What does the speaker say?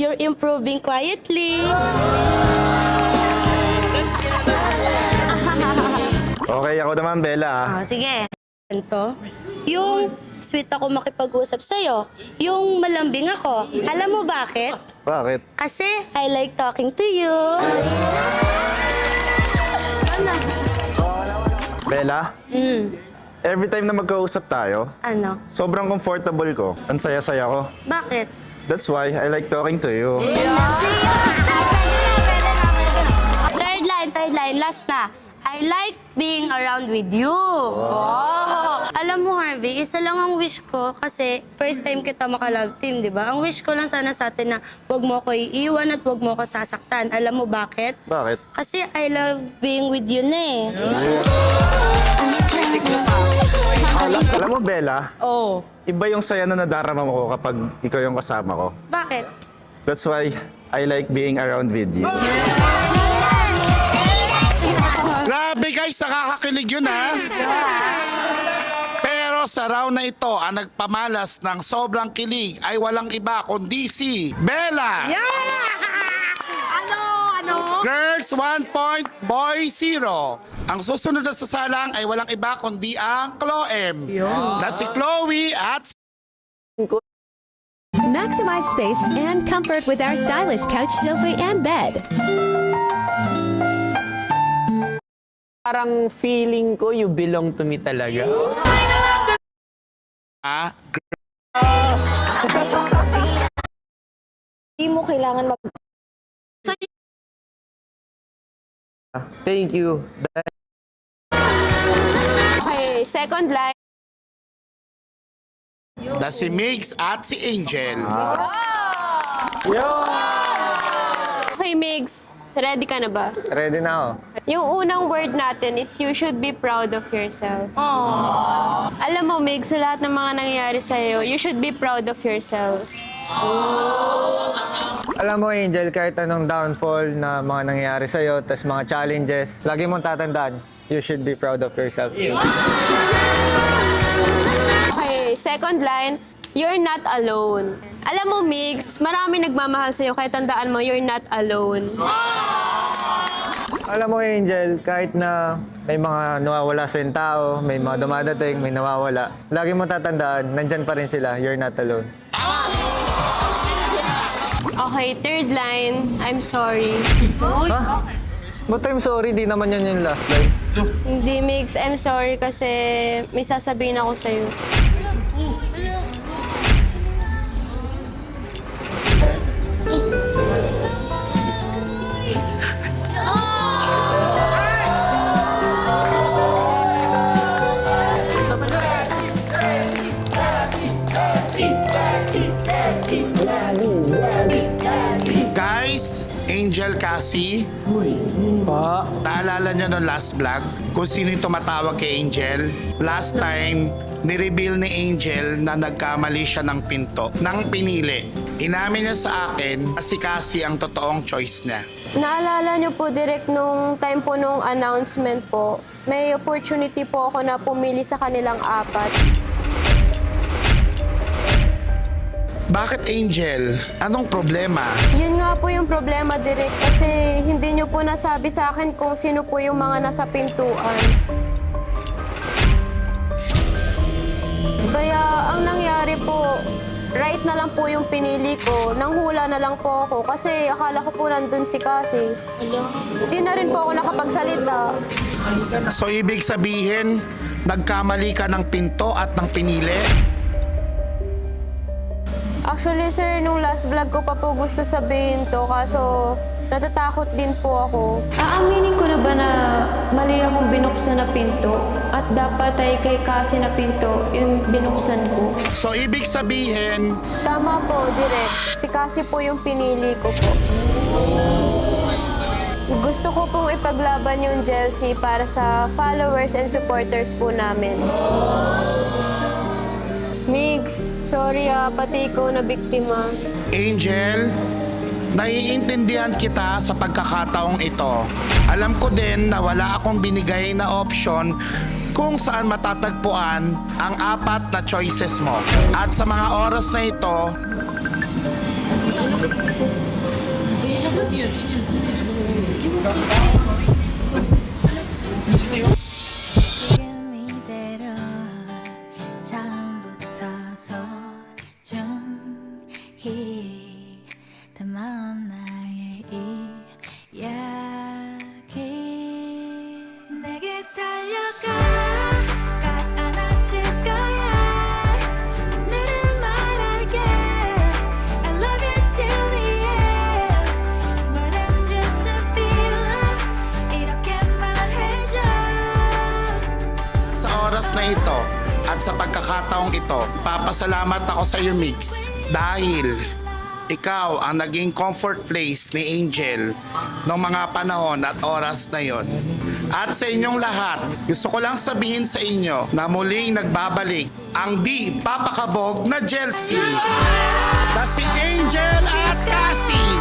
You're improving quietly. Okay, ako naman, Bella. Sige. Ito, yung sweet ako makipag-usap sa'yo. Yung malambing ako. Alam mo bakit? Bakit? Kasi I like talking to you. Ano? Bella, every time na magkausap tayo, Ano? sobrang comfortable ko. Ang saya-saya ko. Bakit? That's why I like talking to you. Third line, last na. I like being around with you. Wow. Alam mo, Harvey, isa lang ang wish ko kasi first time kita maka-love team, di ba? Ang wish ko lang sana sa atin na huwag mo ko iiwan at huwag mo ko sasaktan. Alam mo bakit? Bakit? Kasi I love being with you na eh. Alam mo, Bella, Oh. iba yung saya na nadarama mo kapag ikaw yung kasama ko. Bakit? That's why I like being around with you. Grabe guys, nakakakilig yun ha. Pero sa round na ito, ang nagpamalas ng sobrang kilig ay walang iba kundi si Bella. Ano? Girls 1 point, boy 0. Ang susunod na sasalang ay walang iba kundi ang Chloem. Na si Chloe at Maximize space and comfort with our stylish couch, sofa, and bed. Parang feeling ko you belong to me talaga. Hindi mo kailangan Thank you. Okay, second line. na si Mix at si Angel. Okay, Migs, ready ka na ba? Ready na ako. Yung unang word natin is you should be proud of yourself. Alam mo, Migs, sa lahat ng mga nangyayari sa'yo, you should be proud of yourself. Alam mo, Angel, kahit anong downfall na mga nangyayari sa'yo, tas mga challenges, lagi mong tatandaan, you should be proud of yourself. Okay, second line, you're not alone. Alam mo, Migs, marami nagmamahal sa'yo, kaya tandaan mo, you're not alone. Alam mo, Angel, kahit na may mga nawawala sa tao, may mga dumadating, may nawawala, lagi mong tatandaan, nandyan pa rin sila, you're not alone. Okay, third line, I'm sorry. Ha? But I'm sorry, di naman yan yung last line. Hindi, Migs, I'm sorry kasi may sasabihin ako sa'yo. Guys, Angel Cassie, naalala niyo nung last vlog kung sino yung tumatawag kay Angel? Last time, nireveal ni Angel na nagkamali siya ng pinto, ng pinili. Inamin niya sa akin na si Cassie ang totoong choice niya. Naalala niyo po, direct nung time po nung announcement po, may opportunity po ako na pumili sa kanilang apat. Bakit Angel? Anong problema? Yun nga po yung problema, direct, kasi hindi niyo po nasabi sa akin kung sino po yung mga nasa pintuan. Kaya ang nangyari po, right na lang po yung pinili ko. Nanghula na lang po ako kasi akala ko po nandun si Cassie. Hindi na rin po ako nakapagsalita. So ibig sabihin, nagkamali ka ng pinto at ng pinili? Actually, sir, nung last vlog ko pa po gusto sabihin to, kaso natatakot din po ako. Aaminin ko na ba na mali akong binuksan na pinto? At dapat ay kay Cassie na pinto yung binuksan ko? So ibig sabihin, Tama po, direct. Si Cassie po yung pinili ko po. Gusto ko pong ipaglaban yung Chelsea para sa followers and supporters po namin. Migs, sorry pati ikaw na biktima. Angel, naiintindihan kita sa pagkakataong ito. Alam ko din na wala akong binigay na option kung saan matatagpuan ang apat na choices mo. At sa mga oras na ito, 이대로 처음부터 소중히 담아온 나의 이야기 내게 달려가 꼭 안아줄 거야 오늘은 말할게 I love you till the end It's more than just a feeling 이렇게 말해줘 Sa oras na ito at sa pagkakataong ito, papasalamat ako sa iyo, Mix. Dahil ikaw ang naging comfort place ni Angel noong mga panahon at oras na yon. At sa inyong lahat, gusto ko lang sabihin sa inyo na muling nagbabalik ang di papakabog na Jelsie na si Angel at Cassie.